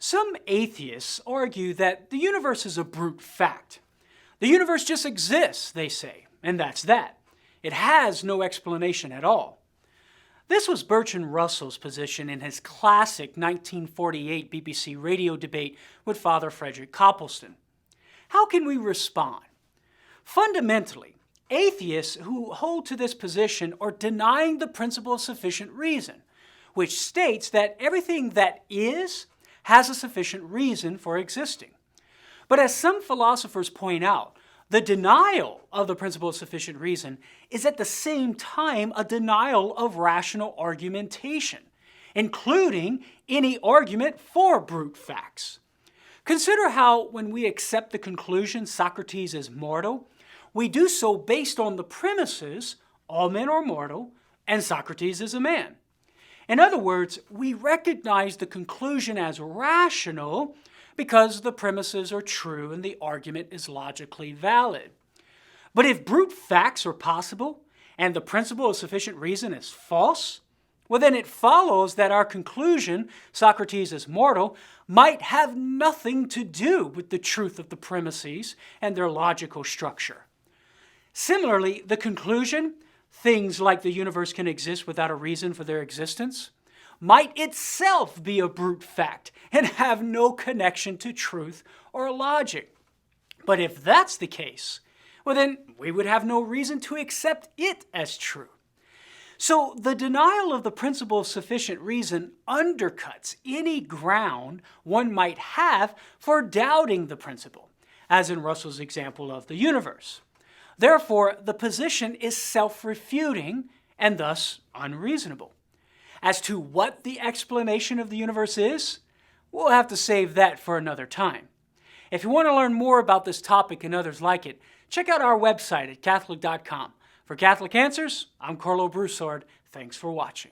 Some atheists argue that the universe is a brute fact. The universe just exists, they say, and that's that. It has no explanation at all. This was Bertrand Russell's position in his classic 1948 BBC radio debate with Father Frederick Copleston. How can we respond? Fundamentally, atheists who hold to this position are denying the principle of sufficient reason, which states that everything that is has a sufficient reason for existing. But as some philosophers point out, the denial of the principle of sufficient reason is at the same time a denial of rational argumentation, including any argument for brute facts. Consider how when we accept the conclusion Socrates is mortal, we do so based on the premises all men are mortal and Socrates is a man. In other words, we recognize the conclusion as rational because the premises are true and the argument is logically valid. But if brute facts are possible and the principle of sufficient reason is false, well then it follows that our conclusion, Socrates is mortal, might have nothing to do with the truth of the premises and their logical structure. Similarly, the conclusion, things like the universe can exist without a reason for their existence, might itself be a brute fact and have no connection to truth or logic. But if that's the case, well then we would have no reason to accept it as true. So the denial of the principle of sufficient reason undercuts any ground one might have for doubting the principle, as in Russell's example of the universe. Therefore, the position is self-refuting and thus unreasonable. As to what the explanation of the universe is, we'll have to save that for another time. If you want to learn more about this topic and others like it, check out our website at Catholic.com. For Catholic Answers, I'm Karlo Broussard. Thanks for watching.